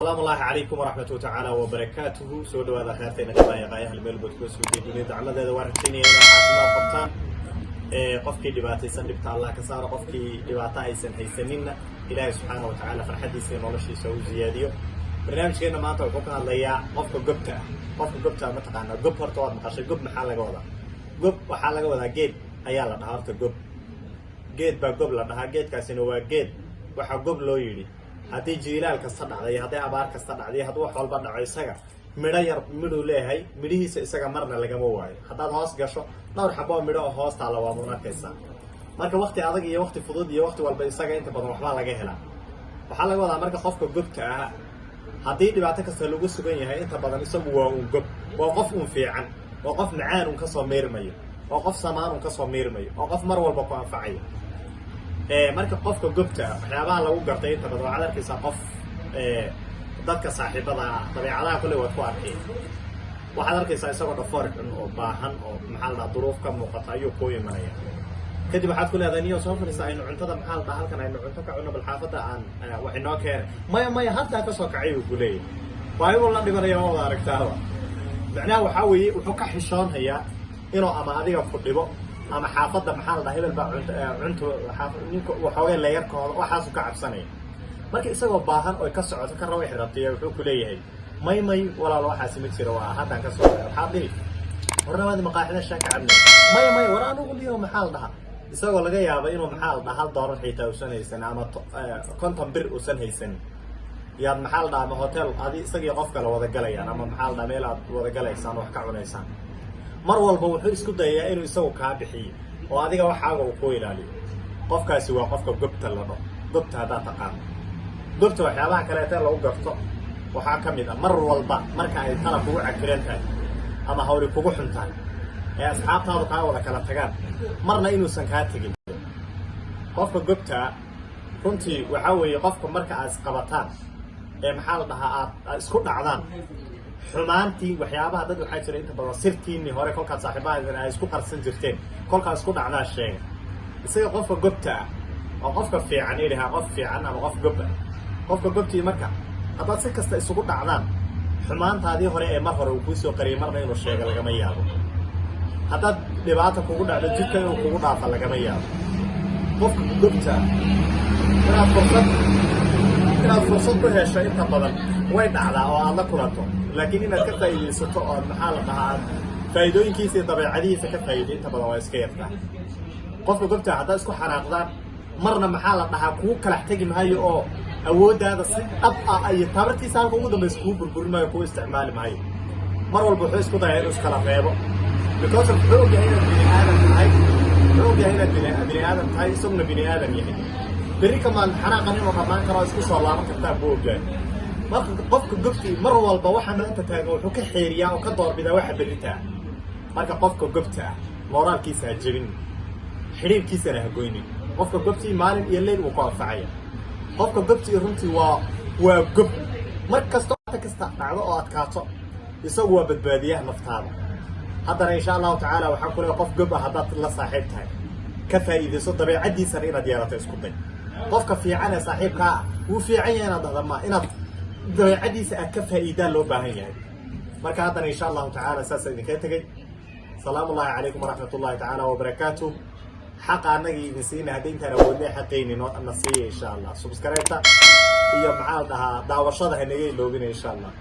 السلام الله عليكم ورحمة الله تعالى وبركاته. سودوا هذا خيرتين كمان يا قاية الميل بودكاست ودي دعنا ذا وارتيني هنا عاصمة قبطان. قفكي دباتي سن دبت الله كسار قفكي دباتي سن هيسنين إلهي سبحانه وتعالى فرحدي سن ولا شيء سوي زياديو. برنامج كنا ما توقفنا الليا قفك قبتة متقنا قب هرتوات مقاش قب محل جودا قب وحال جودا جيد أيالا نهارت قب جيد بقب لنا جيد كاسينو جيد وحقب لو يدي haddii jiilaalka sadhacday haddii abaarka sadhacday haddii wax walba dhacay isaga midho yar miduu leeyahay midhihiisa isaga marna lagama waayo haddaad hoos gasho dhowr xabo midho oo hoos taala waa munaaqaysa marka waqti adag iyo waqti fudud iyo waqti walba isaga inta badan waxba laga helaa waxa laga wadaa marka qofka gobta ah haddii dhibaato kasta lagu sugan yahay inta badan isagu waa uu gob waa qof uu fiican waa qof macaan uu ka soo meermayo waa qof samaan uu ka soo meermayo waa qof mar walba ku anfacayo marka qofka gobta waxyaabaha lagu gartay inta badan waxaad arkaysaa qof dadka saaxiibada dabeecadaha kulli waad ku arkay waxaad arkaysaa isagoo dhafoor xun oo baahan oo maxaa la duruuf ka muuqata ayuu ku imanaya kadib waxaad ku leedahay niyo soo fariisaa aynu cuntada maxaa la halkan aynu cunto ka cunno bal xaafada aan wax inoo keenay maya hadda ka soo kacay uu guleeyay waa inuu la dhibanayo oo aragtaaba macnaha waxa weeye wuxuu ka xishoonayaa inuu ama adiga ku dhibo ama xaafada maxaa la hebel baa cunto ninka waxoogaa la yarkooda waxaas ka cabsanaya marka isagoo baahan oo ka socoto ka rabo xirabtiyo wuxuu ku leeyahay may walaalo waxaas ma jiro waa hadan ka soo waxa dhiri warnaamada maqaaxida shaka cabna may waraanu uliyo maxaa la dhaha isagoo laga yaabo inuu maxaa la dhaha dooran xitaa usanaysan ama konton bir usan haysan yaad maxaa la dhaha hotel adi isagii qof kale wada galayaan ama maxaa la dhaha meel aad wada galaysaan wax ka cunaysaan mar walba wuxuu isku dayaa inuu isagu ka bixiyo oo adiga waxaaga uu ku ilaaliyo qofkaasi waa qofka gobta la dhaho gobta hada taqaan gobta waxyaabaha kale ee lagu garto waxa kamid ah mar walba marka ay talab ugu cakiran tahay ama hawri kugu xuntaan ee asxaabtaadu ka wada kala tagaan marna inuusan ka tagin qofka gobta runtii waxa weeye qofka marka aad qabataan ee maxaa la dhahaa aad isku dhacdaan xumaantii waxyaabaha dad waxaa jira inta badan sirtiinii hore kolkaad saaxiibaha ay isku qarsan jirteen kolkaas isku dhacdaa sheega isaga qofka gobta oo qofka fiican ilaha qof fiican ama qof gob qofka gobtii marka haddaad si kasta isugu dhacdaan xumaantaadii hore ee mar hore uu kuu soo qariyay marna inuu sheega lagama yaabo haddaad dhibaato kugu dhacdo jidka inuu kugu dhaafa lagama yaabo qofka gobta inaad fursad ku hesho inta badan way dhacdaa oo aad la kulanto laakiin inaad ka faa'iideysato oo maxaa la dhahaa faa'iidooyinkiisa iyo dabeecadihiisa ka faa'iiday inta badan waa iska yartaa qofka gobta haddaad isku xanaaqdaan marna maxaa la dhahaa kuu kala tagi maayo oo awooddaada si dhab ah iyo tabartiisa halka ugu dambaysa kuu burburin maayo kuu isticmaali maayo mar walba wuxuu isku dayaa inuu iskala reebo because of wuxuu ogyahay inaad bini aadam tahay isaguna bini aadam yahay berri kamaan xanaaqan inuu qamaan karo isku soo laaban kartaa buu ogyahay marka qofka gobtii mar walba waxa maanta taagan wuxuu ka xeeriyaa oo ka doorbidaa waxa beritaa marka qofka gobta ah moraalkiisa ha jebin xiriirkiisana ha goynin qofka gobtii maalin iyo leyl uu ku anfacaya qofka gobtii runtii waa gob mar kasta dhacdo oo adkaato isagu waa badbaadiyaha naftaada haddana insha allahu tacaala waxaan ku leeyahay qof gob ah haddaad la saaxiib tahay ka faa'iidayso dabeecadiisana inaad yeelato isku day qofka fiican ee saaxiibka ah wuu fiican yahay inaad dhahdo ma inaad dabeecadiisa aad ka faa'iidaan loo baahan yahay marka haddana insha allahu tacaala saas idinka tagay salaamu allahi calaykum waraxmatullahi tacaala wabarakaatuh xaqa annagii idin siina haddii intaan awoodnay xaqaynin oo na siiya insha allah subscribe-ta iyo maxaa la dhahaa daawashada ha naga iloobina insha allah